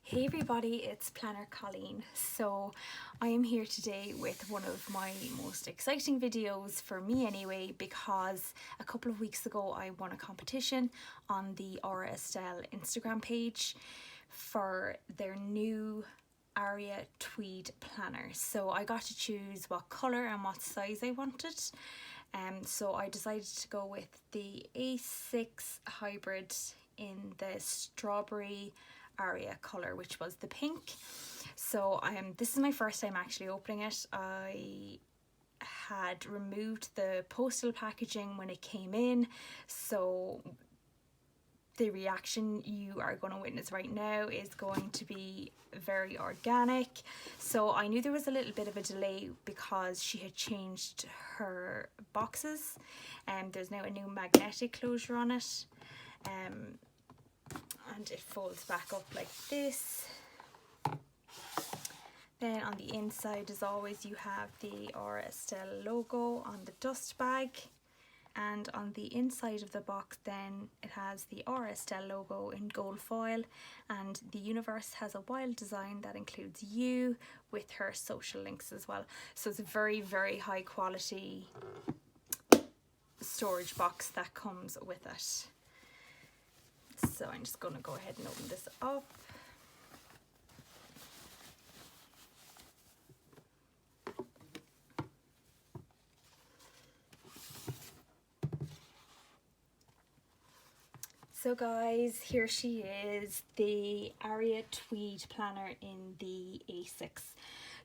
Hey everybody, it's Planner Colleen. So I am here today with one of my most exciting videos for me anyway, because a couple of weeks ago I won a competition on the Aura Estelle Instagram page for their new Aria Tweed planner. So I got to choose what colour and what size I wanted. So I decided to go with the A6 Hybrid in the Strawberry Aria colour, which was the pink. So this is my first time actually opening it. I had removed the postal packaging when it came in, so the reaction you are going to witness right now is going to be very organic. So I knew there was a little bit of a delay because she had changed her boxes, and there's now a new magnetic closure on it, and it folds back up like this. Then on the inside, as always, you have the Aura Estelle logo on the dust bag, and on the inside of the box then it has the Aura Estelle logo in gold foil, and the universe has a wild design that includes you with her social links as well. So it's a very, very high quality storage box that comes with it. So I'm just going to go ahead and open this up. So guys, here she is, the Aria Tweed planner in the A6.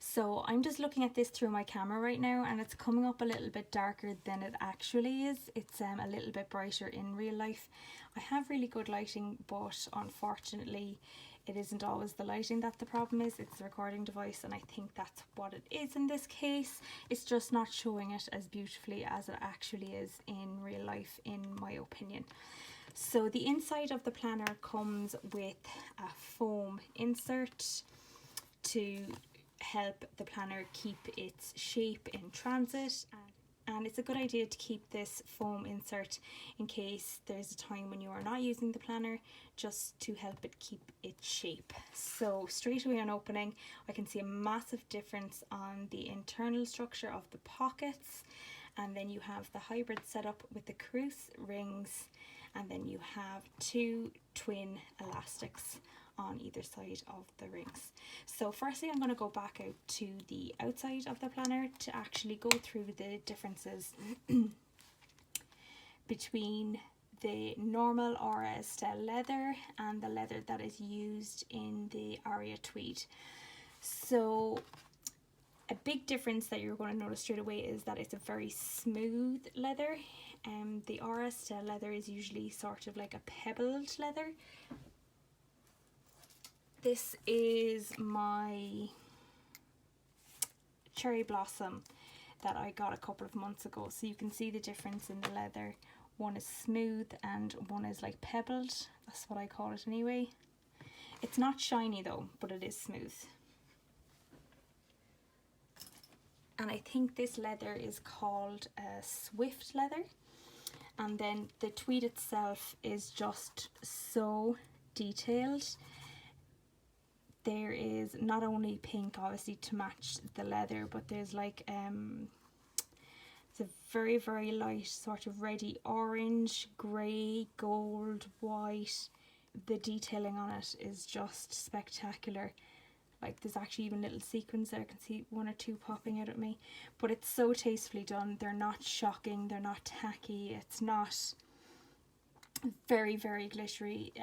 So I'm just looking at this through my camera right now, and it's coming up a little bit darker than it actually is. It's a little bit brighter in real life. I have really good lighting, but unfortunately it isn't always the lighting that the problem is, it's the recording device, and I think that's what it is in this case. It's just not showing it as beautifully as it actually is in real life, in my opinion. So the inside of the planner comes with a foam insert to help the planner keep its shape in transit, and it's a good idea to keep this foam insert in case there's a time when you are not using the planner, just to help it keep its shape. So straight away on opening, I can see a massive difference on the internal structure of the pockets, and then you have the hybrid setup with the cruise rings, and then you have two twin elastics on either side of the rings. So firstly, I'm going to go back out to the outside of the planner to actually go through the differences between the normal Aura Estelle leather and the leather that is used in the Aria Tweed. So a big difference that you're going to notice straight away is that it's a very smooth leather. The Aura Estelle leather is usually sort of like a pebbled leather. This is my cherry blossom that I got a couple of months ago, so you can see the difference in the leather. One is smooth and one is like pebbled. That's what I call it anyway. It's not shiny though, but it is smooth. And I think this leather is called Swift leather. And then the tweed itself is just so detailed. There is not only pink obviously to match the leather, but there's like it's a very, very light sort of reddy orange, grey, gold, white. The detailing on it is just spectacular. Like there's actually even little sequins there. I can see one or two popping out at me, but it's so tastefully done. They're not shocking, they're not tacky, it's not very, very glittery.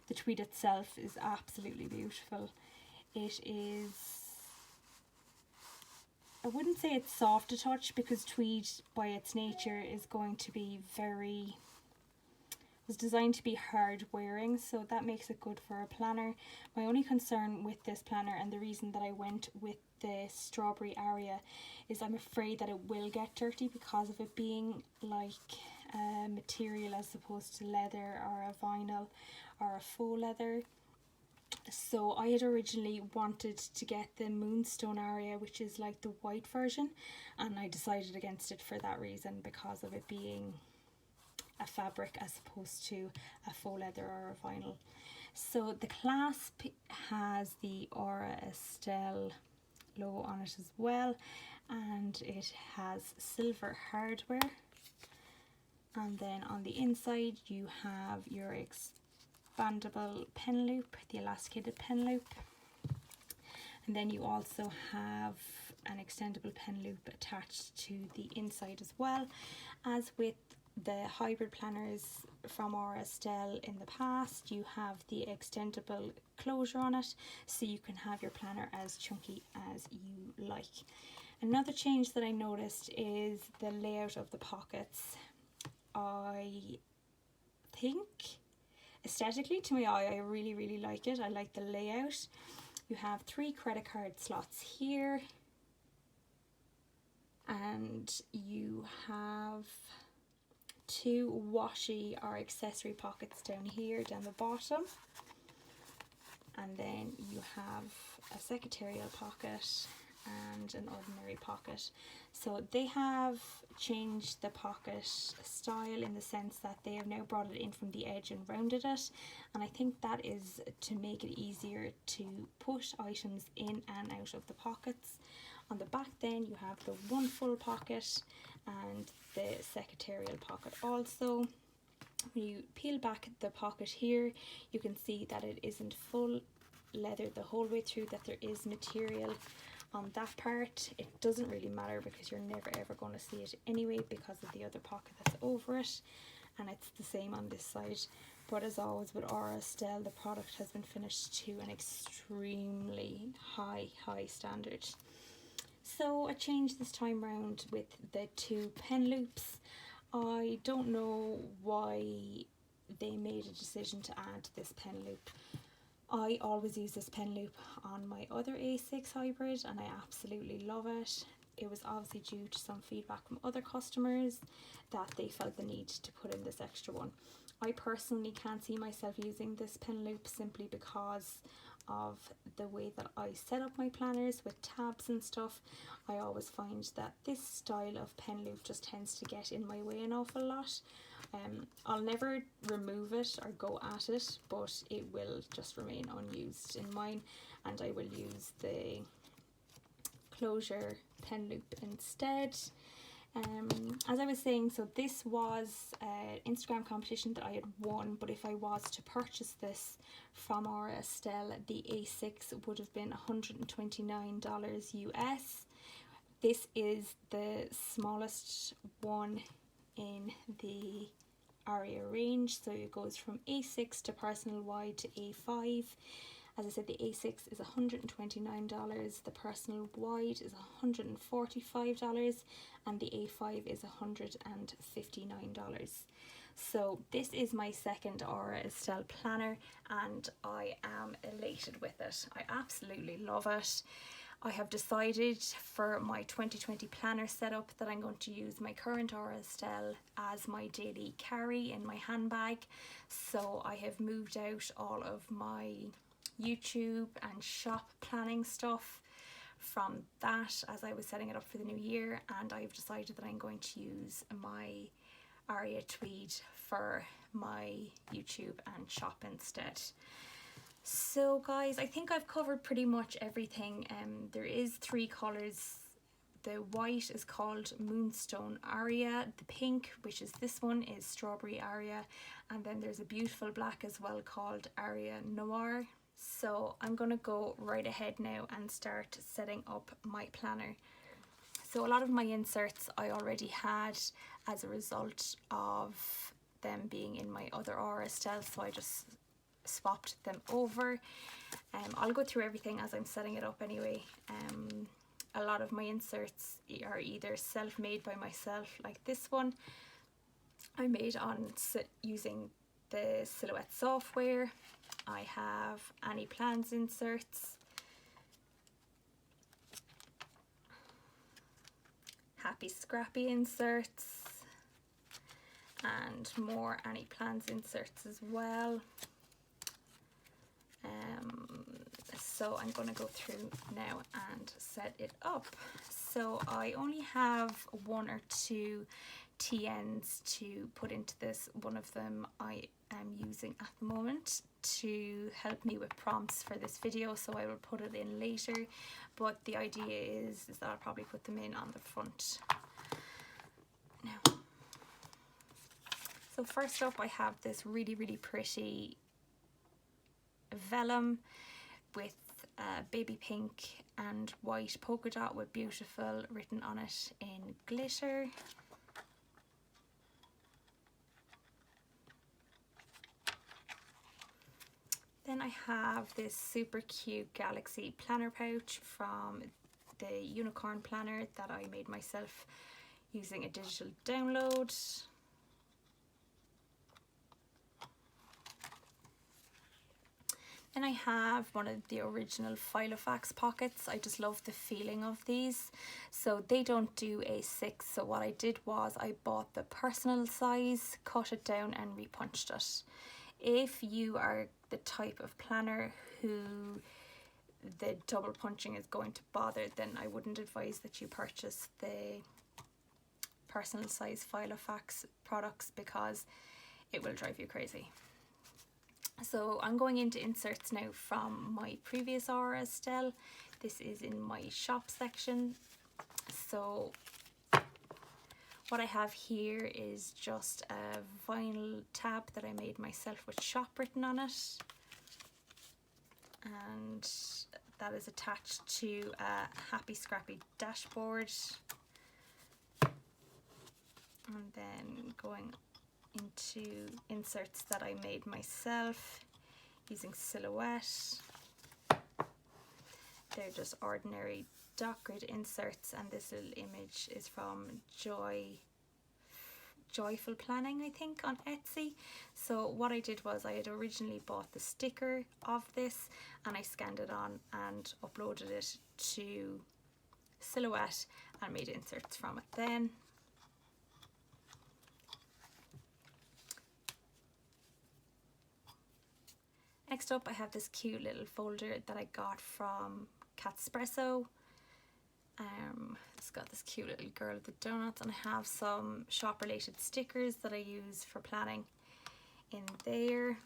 The tweed itself is absolutely beautiful. It is, I wouldn't say it's soft to touch, because tweed by its nature is going to be was designed to be hard wearing, so that makes it good for a planner. My only concern with this planner, and the reason that I went with the Strawberry Aria, is I'm afraid that it will get dirty because of it being like a material as opposed to leather or a vinyl or a faux leather. So I had originally wanted to get the Moonstone Aria, which is like the white version, and I decided against it for that reason, because of it being a fabric as opposed to a faux leather or a vinyl. So the clasp has the Aura Estelle logo on it as well, and it has silver hardware. And then on the inside you have your expandable pen loop, the elasticated pen loop. And then you also have an extendable pen loop attached to the inside as well. As with the hybrid planners from Aura Estelle in the past, you have the extendable closure on it, so you can have your planner as chunky as you like. Another change that I noticed is the layout of the pockets. I think aesthetically, to my eye, I really like it. I like the layout. You have 3 credit card slots here, and you have 2 washi or accessory pockets down here, down the bottom. And then you have a secretarial pocket and an ordinary pocket. So they have changed the pocket style in the sense that they have now brought it in from the edge and rounded it, and I think that is to make it easier to put items in and out of the pockets. On the back then you have the 1 full pocket and the secretarial pocket also. When you peel back the pocket here, you can see that it isn't full leather the whole way through, that there is material on that part. It doesn't really matter because you're never ever going to see it anyway because of the other pocket that's over it, and it's the same on this side. But as always with Aura Estelle, the product has been finished to an extremely high standard. So a change this time round with the 2 pen loops. I don't know why they made a decision to add this pen loop. I always use this pen loop on my other A6 hybrid and I absolutely love it. It was obviously due to some feedback from other customers that they felt the need to put in this extra one. I personally can't see myself using this pen loop simply because of the way that I set up my planners with tabs and stuff. I always find that this style of pen loop just tends to get in my way an awful lot. I'll never remove it or go at it, but it will just remain unused in mine, and I will use the closure pen loop instead. As I was saying, so this was an Instagram competition that I had won, but if I was to purchase this from Aura Estelle, the A6 would have been $129 US. This is the smallest one in the Aria range, so it goes from A6 to personal wide to A5. As I said, the A6 is $129, the personal wide is $145, and the A5 is $159. So this is my second Aura Estelle planner and I am elated with it. I absolutely love it. I have decided for my 2020 planner setup that I'm going to use my current Aura Estelle as my daily carry in my handbag. So I have moved out all of my YouTube and shop planning stuff from that as I was setting it up for the new year, and I've decided that I'm going to use my Aria Tweed for my YouTube and shop instead. So guys, I think I've covered pretty much everything. There is 3 colours. The white is called Moonstone Aria, the pink, which is this one, is Strawberry Aria, and then there's a beautiful black as well called Aria Noir. So I'm going to go right ahead now and start setting up my planner. So a lot of my inserts I already had as a result of them being in my other Aura Estelle, so I just swapped them over. I'll go through everything as I'm setting it up anyway. A lot of my inserts are either self-made by myself, like this one I made on using the Silhouette software. I have Annie Plans inserts, Happy Scrappy inserts, and more Annie Plans inserts as well. So I'm going to go through now and set it up. So I only have 1 or 2 TNs to put into this. One of them I am using at the moment to help me with prompts for this video, so I will put it in later, but the idea is that I'll probably put them in on the front now. So first up I have this really pretty vellum with baby pink and white polka dot with beautiful written on it in glitter. Then I have this super cute Galaxy planner pouch from the Unicorn planner that I made myself using a digital download. Then I have one of the original Filofax pockets. I just love the feeling of these. So they don't do A6, so what I did was I bought the personal size, cut it down and repunched it. If you are the type of planner who the double punching is going to bother, then I wouldn't advise that you purchase the personal size Filofax products because it will drive you crazy. So I'm going into inserts now from my previous Aura Estelle. This is in my shop section. So what I have here is just a vinyl tab that I made myself with shop written on it, and that is attached to a happy scrappy dashboard. And then going into inserts that I made myself using Silhouette. They're just ordinary dot grid inserts, and this little image is from Joyful Planning, I think, on Etsy. So what I did was I had originally bought the sticker of this and I scanned it on and uploaded it to Silhouette and made inserts from it then. Next up I have this cute little folder that I got from Catspresso. It's got this cute little girl with the donuts, and I have some shop related stickers that I use for planning in there.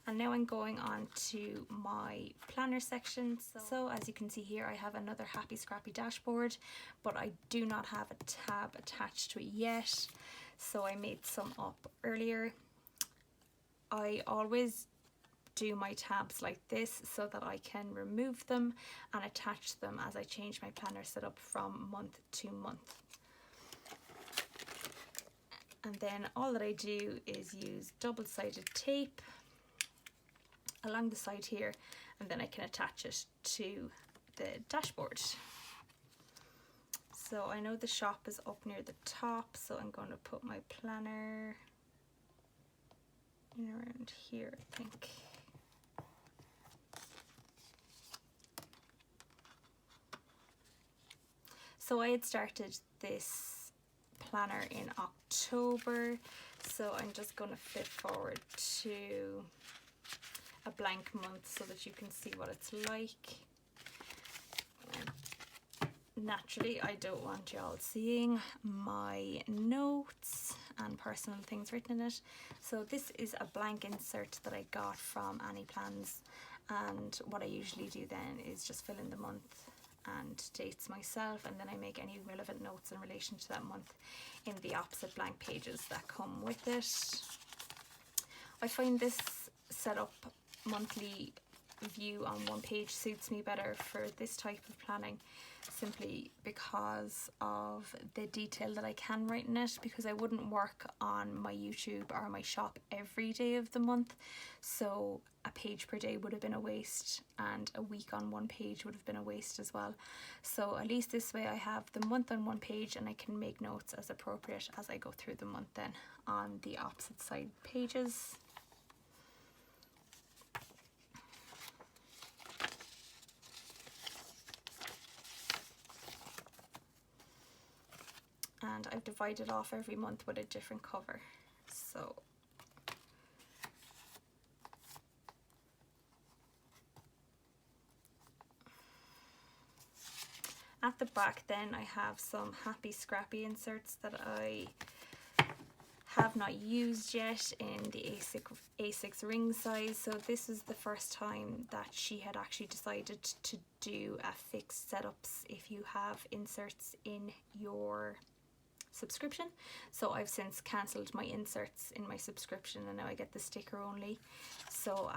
And now I'm going on to my planner section. So as you can see here, I have another happy scrappy dashboard, but I do not have a tab attached to it yet, so I made some up earlier. I always do my tabs like this so that I can remove them and attach them as I change my planner setup from month to month. And then all that I do is use double-sided tape along the side here, and then I can attach it to the dashboard. So I know the shop is up near the top, so I'm going to put my planner in around here, I think. So I had started this planner in October, so I'm just going to flip forward to a blank month so that you can see what it's like. Naturally, I don't want y'all seeing my notes and personal things written in it. So this is a blank insert that I got from Annie Plans, and what I usually do then is just fill in the month and dates myself, and then I make any relevant notes in relation to that month in the opposite blank pages that come with it. I find this setup monthly view on one page suits me better for this type of planning, simply because of the detail that I can write in it, because I wouldn't work on my YouTube or my shop every day of the month, so a page per day would have been a waste, and a week on one page would have been a waste as well. So at least this way I have the month on one page, and I can make notes as appropriate as I go through the month then on the opposite side pages. And I've divided off every month with a different cover. So At the back then I have some Happy Scrappy inserts that I have not used yet in the A6 ring size. So this is the first time that she had actually decided to do a fixed setups if you have inserts in your subscription. So I've since cancelled my inserts in my subscription and now I get the sticker only. So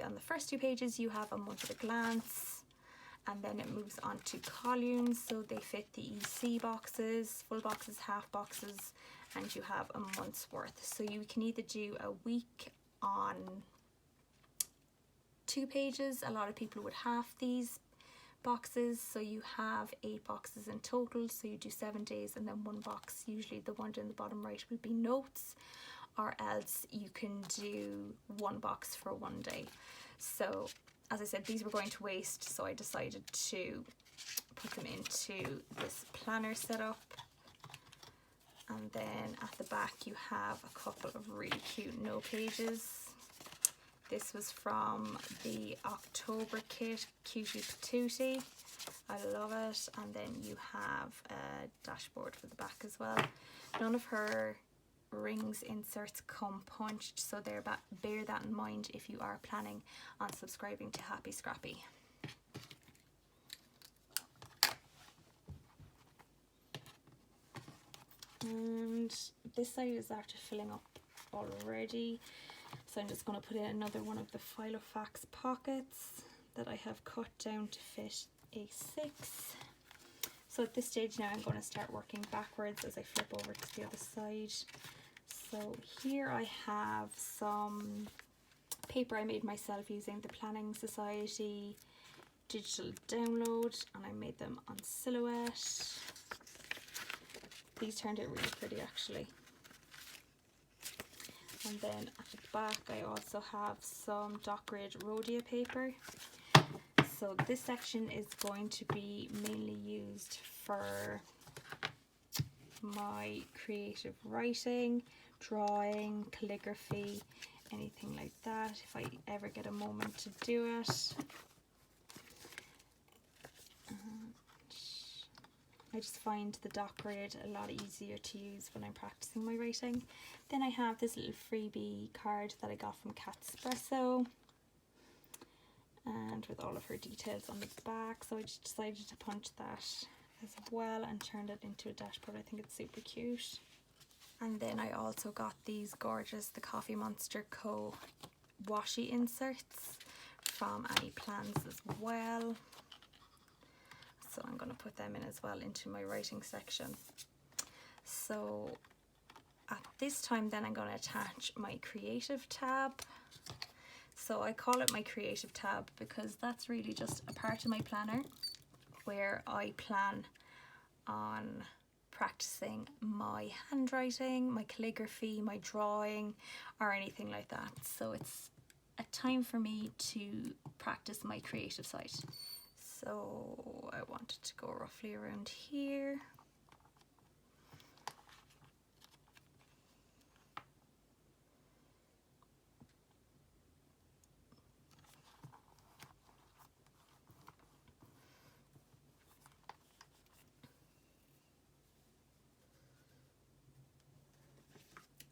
on the first 2 pages you have a month at a glance, and then it moves on to columns. So they fit the EC boxes, full boxes, half boxes, and you have a month's worth. So you can either do a week on 2 pages. A lot of people would half these boxes, so you have 8 boxes in total, so you do 7 days, and then 1 box, usually the one down the bottom right, will be notes, or else you can do 1 box for 1 day. So as I said, these were going to waste, so I decided to put them into this planner setup. And then at the back you have a couple of really cute note pages. This was from the October kit, Cutie Patootie. I love it. And then you have a dashboard for the back as well. None of her rings inserts come punched, so bear that in mind if you are planning on subscribing to Happy Scrappy. And this side is after filling up already. So I'm just going to put in another one of the Filofax pockets that I have cut down to fit A6. So at this stage now I'm going to start working backwards as I flip over to the other side. So here I have some paper I made myself using the Planning Society digital download, and I made them on silhouette. These turned out really pretty actually. And then at the back I also have some dot grid Rhodia paper. So this section is going to be mainly used for my creative writing, drawing, calligraphy, anything like that, if I ever get a moment to do it. I just find the dot grid a lot easier to use when I'm practicing my writing. Then I have this little freebie card that I got from Catspresso, and with all of her details on the back. So I just decided to punch that as well and turned it into a dashboard. I think it's super cute. And then I also got these gorgeous The Coffee Monster Co. washi inserts from Annie Plans as well. So I'm going to put them in as well into my writing section. So at this time then I'm going to attach my creative tab. So I call it my creative tab because that's really just a part of my planner where I plan on practicing my handwriting, my calligraphy, my drawing, or anything like that. So it's a time for me to practice my creative side. So I wanted to go roughly around here.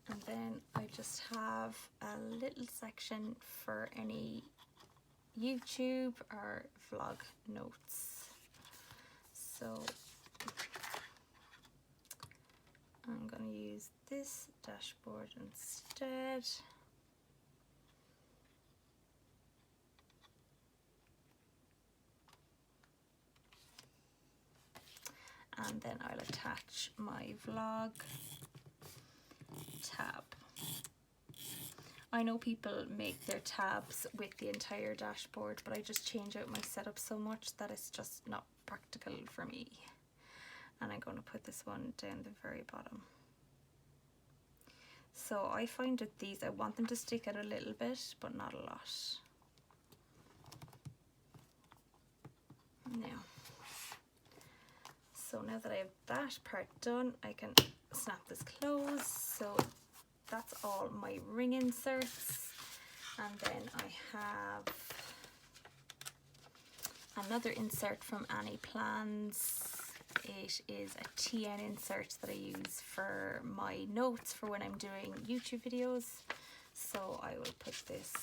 And then I just have a little section for any YouTube or vlog notes. So I'm going to use this dashboard instead. And then I'll attach my vlog tab. I know people make their tabs with the entire dashboard, but I just change out my setup so much that it's just not practical for me. And I'm going to put this one down the very bottom. So I find that these, I want them to stick out a little bit, but not a lot. Now, so now that I have that part done, I can snap this closed. So that's all my ring inserts. And then I have another insert from Annie Plans. it is a TN insert that I use for my notes for when I'm doing YouTube videos. So I will put this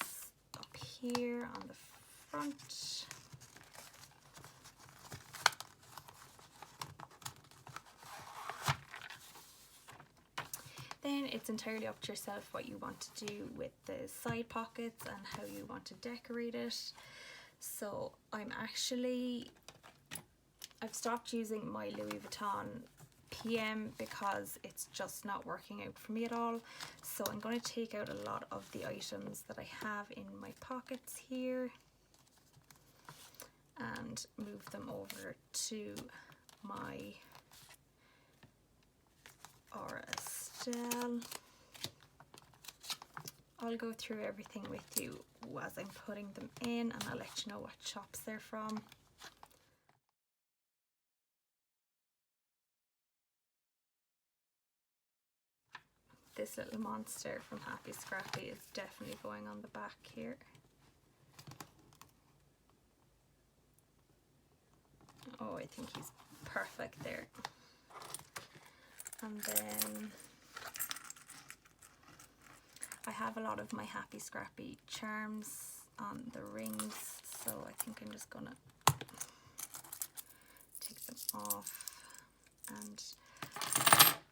up here on the front. Then it's entirely up to yourself what you want to do with the side pockets and how you want to decorate it. So I've stopped using my Louis Vuitton PM because it's just not working out for me at all. So I'm going to take out a lot of the items that I have in my pockets here and move them over to my Aura Estelle. I'll go through everything with you as I'm putting them in, and I'll let you know what shops they're from. This little monster from Happy Scrappy is definitely going on the back here. Oh, I think he's perfect there. And then I have a lot of my Happy Scrappy charms on the rings, so I think I'm just gonna take them off, and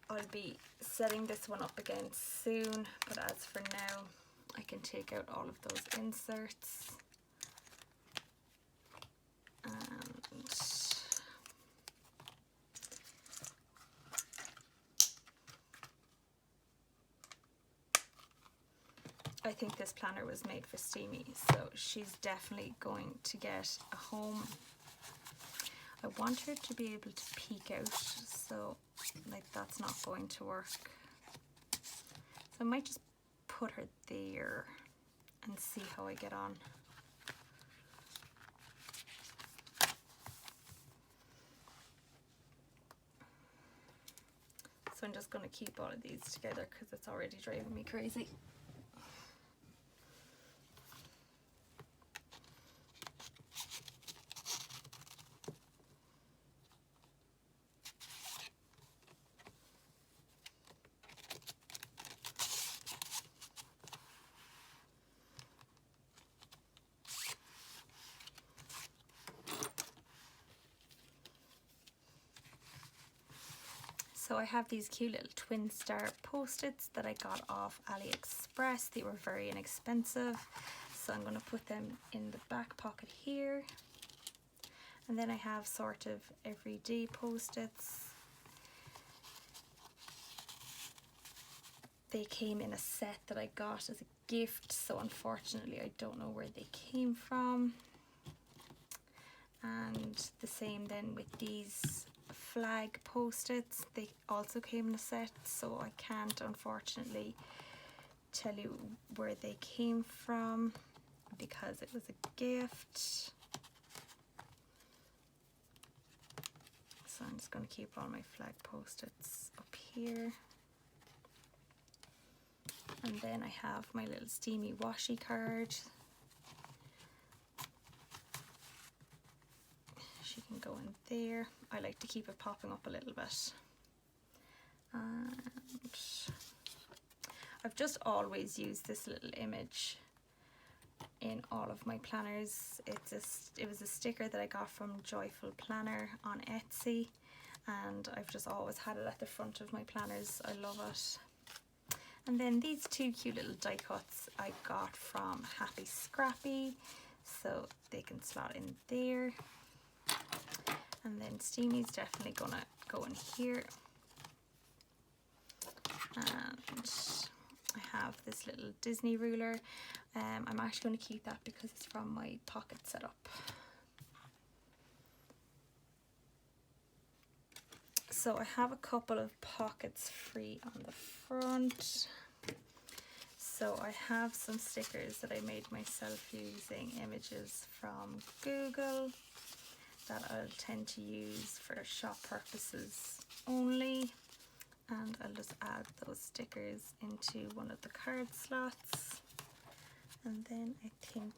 I'll be setting this one up again soon, but as for now I can take out all of those inserts. And I think this planner was made for Steamy, so she's definitely going to get a home. I want her to be able to peek out, so like that's not going to work. So I might just put her there and see how I get on. So I'm just going to keep all of these together because it's already driving me crazy. So I have these cute little twin star post-its that I got off AliExpress. They were very inexpensive. So I'm going to put them in the back pocket here. And then I have sort of everyday post-its. They came in a set that I got as a gift, so unfortunately I don't know where they came from. And the same then with these flag post-its, they also came in a set, so I can't unfortunately tell you where they came from because it was a gift. So I'm just going to keep all my flag post-its up here. And then I have my little Steamy washi card. She can go in there. I like to keep it popping up a little bit. And I've just always used this little image in all of my planners. It was a sticker that I got from Joyful Planner on Etsy, and I've just always had it at the front of my planners. I love it. And then these two cute little die cuts I got from Happy Scrappy, so they can slot in there. And then Steamy's definitely gonna go in here. And I have this little Disney ruler. I'm actually going to keep that because it's from my pocket setup. So I have a couple of pockets free on the front. So I have some stickers that I made myself using images from Google that I'll tend to use for shop purposes only. And I'll just add those stickers into one of the card slots. And then I think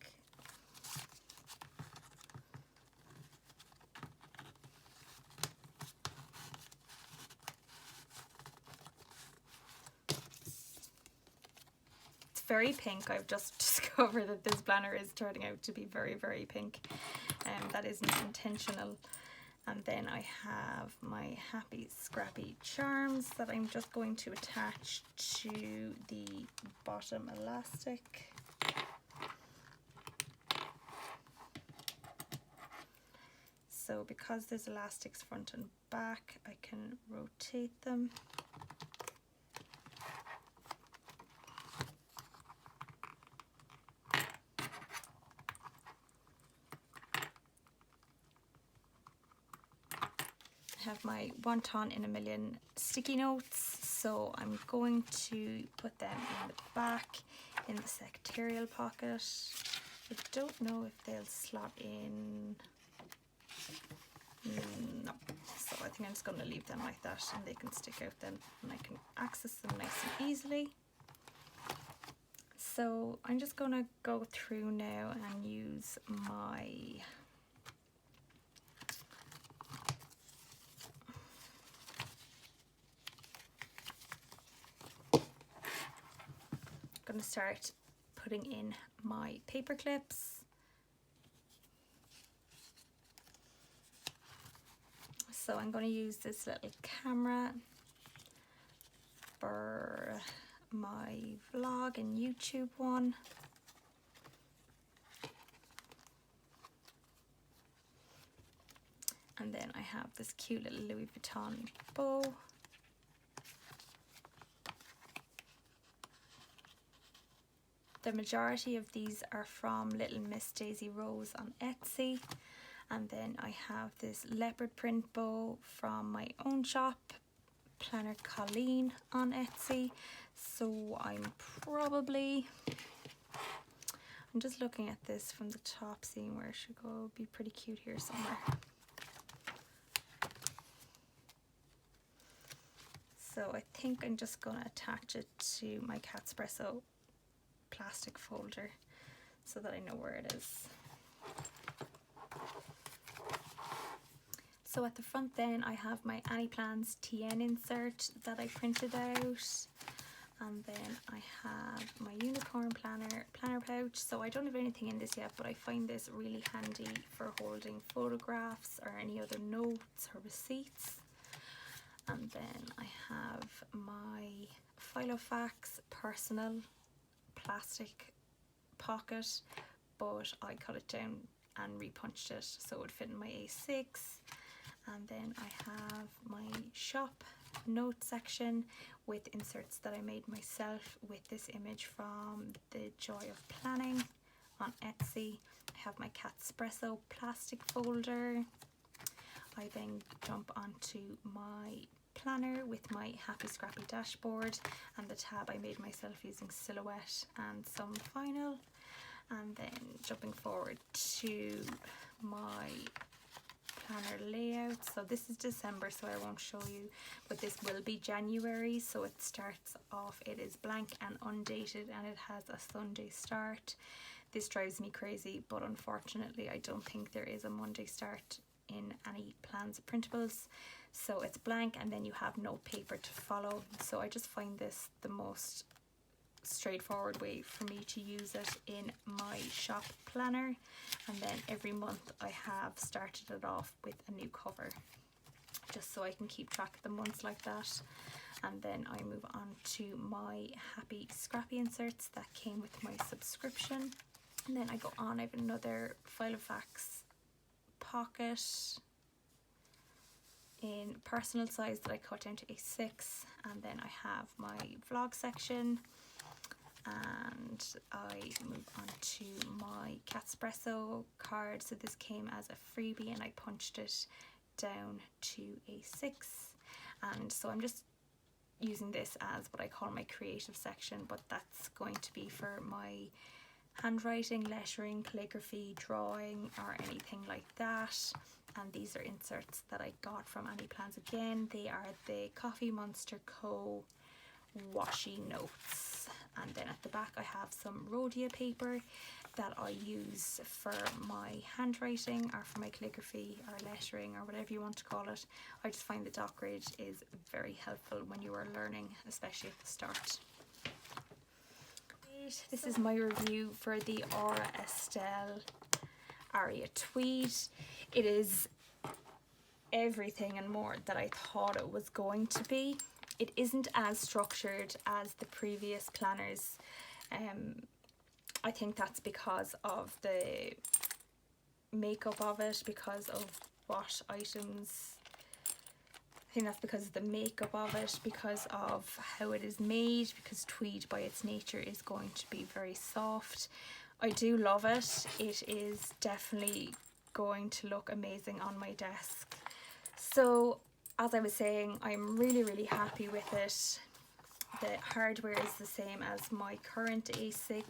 very pink. I've just discovered that this planner is turning out to be very, very pink. That isn't intentional. And then I have my Happy Scrappy charms that I'm just going to attach to the bottom elastic. So because there's elastics front and back, I can rotate them. I have my Wonton in a Million sticky notes, so I'm going to put them in the back in the secretarial pocket. I don't know if they'll slot in. No, so I think I'm just going to leave them like that, and they can stick out then, and I can access them nice and easily. So I'm just going to go through now and use my going to start putting in my paper clips. So I'm going to use this little camera for my vlog and YouTube one. And then I have this cute little Louis Vuitton bow. The majority of these are from Little Miss Daisy Rose on Etsy. And then I have this leopard print bow from my own shop, FOMO on Etsy. So I'm just looking at this from the top, seeing where it should go. It'd be pretty cute here somewhere. So I think I'm just going to attach it to my xxPlannerCailínxx plastic folder so that I know where it is. So at the front then I have my Annie Plans TN insert that I printed out, and then I have my unicorn planner pouch. So I don't have anything in this yet, but I find this really handy for holding photographs or any other notes or receipts. And then I have my Filofax personal plastic pocket, but I cut it down and repunched it so it would fit in my A6. And then I have my shop note section with inserts that I made myself with this image from The Joy of Planning on Etsy. I have my xxPlannerCailínxx plastic folder. I then jump onto my planner with my Happy Scrappy dashboard and the tab I made myself using Silhouette and some vinyl. And then jumping forward to my planner layout. So this is December, so I won't show you, but this will be January. So it starts off, it is blank and undated, and it has a Sunday start. This drives me crazy, but unfortunately I don't think there is a Monday start in any plans printables. So it's blank and then you have no paper to follow. So I just find this the most straightforward way for me to use it in my shop planner, and then every month I have started it off with a new cover just so I can keep track of the months like that. And then I move on to my Happy Scrappy inserts that came with my subscription, and then I go on. I have another Filofax pocket in personal size that I cut down to A6, and then I have my vlog section, and I move on to my xxPlannerCailínxx card. So this came as a freebie and I punched it down to A6, and so I'm just using this as what I call my creative section, but that's going to be for my handwriting, lettering, calligraphy, drawing, or anything like that. And these are inserts that I got from Annie Plans again. They are the Coffee Monster Co. washi notes. And then at the back I have some Rhodia paper that I use for my handwriting or for my calligraphy or lettering or whatever you want to call it. I just find the dot grid is very helpful when you are learning, especially at the start. Right, this is my review for the Aura Estelle Aria Tweed. It is everything and more that I thought it was going to be. It isn't as structured as the previous planners. I think that's because of the makeup of it, because of what items. I think that's because of the makeup of it, because of how it is made, because tweed by its nature is going to be very soft. I do love it. It is definitely going to look amazing on my desk. So as I was saying, I'm really happy with it. The hardware is the same as my current A6.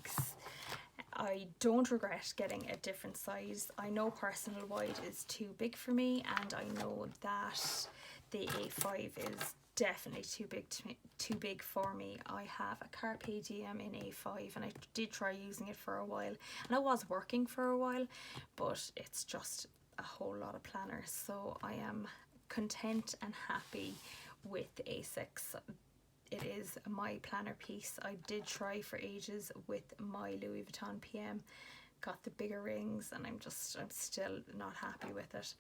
I don't regret getting a different size. I know personal wide is too big for me, and I know that the A5 is definitely too big for me. I have a Carpe Diem in A5 and I did try using it for a while, and it was working for a while, but it's just a whole lot of planners. So I am content and happy with the A6. It is my planner piece. I did try for ages with my Louis Vuitton PM, got the bigger rings, and I'm still not happy with it.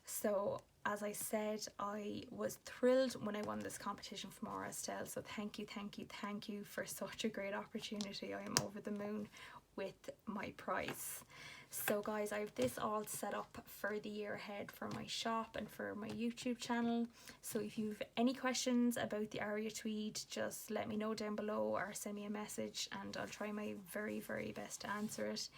So as I said, I was thrilled when I won this competition from Aura Estelle. So thank you for such a great opportunity. I am over the moon with my prize. So guys, I have this all set up for the year ahead for my shop and for my YouTube channel. So if you've any questions about the Aria Tweed, just let me know down below or send me a message and I'll try my very best to answer it.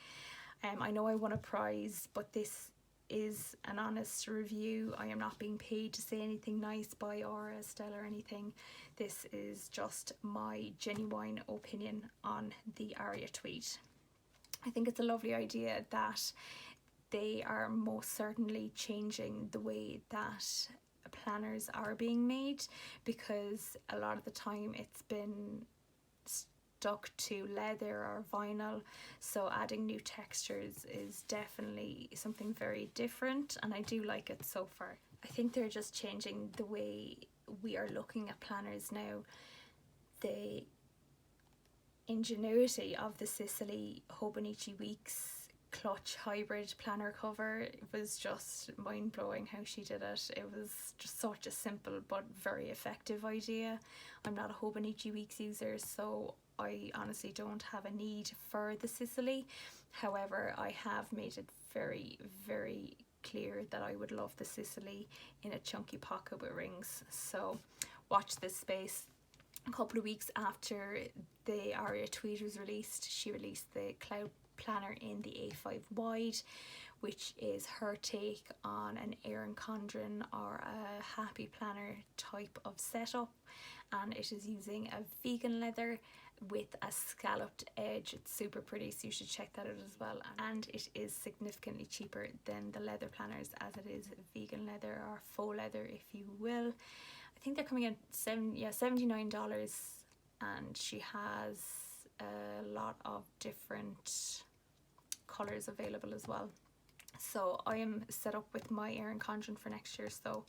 I know I won a prize, but this is an honest review. I am not being paid to say anything nice by Aura Estelle or anything. This is just my genuine opinion on the Aria Tweed. I think it's a lovely idea that they are most certainly changing the way that planners are being made, because a lot of the time it's been stuck to leather or vinyl, so adding new textures is definitely something very different, and I do like it so far. I think they're just changing the way we are looking at planners now. The ingenuity of the Sicily Hobonichi Weeks clutch hybrid planner cover was just mind-blowing how she did it. It was just such a simple but very effective idea. I'm not a Hobonichi Weeks user, so I honestly don't have a need for the Sicily. However, I have made it very clear that I would love the Sicily in a chunky pocket with rings. So watch this space. A couple of weeks after the Aria Tweed was released, she released the Cloud Planner in the A5 wide, which is her take on an Erin Condren or a Happy Planner type of setup, and it is using a vegan leather with a scalloped edge. It's super pretty, so you should check that out as well. And it is significantly cheaper than the leather planners, as it is vegan leather or faux leather, if you will. I think they're coming in $79, and she has a lot of different colours available as well. So I am set up with my Erin Condren for next year, so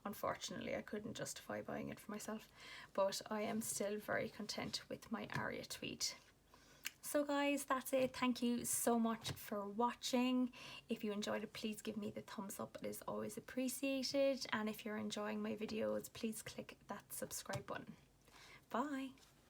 unfortunately I couldn't justify buying it for myself, but I am still very content with my Aria Tweed. So guys, that's it. Thank you so much for watching. If you enjoyed it, please give me the thumbs up. It is always appreciated. And if you're enjoying my videos, please click that subscribe button. Bye.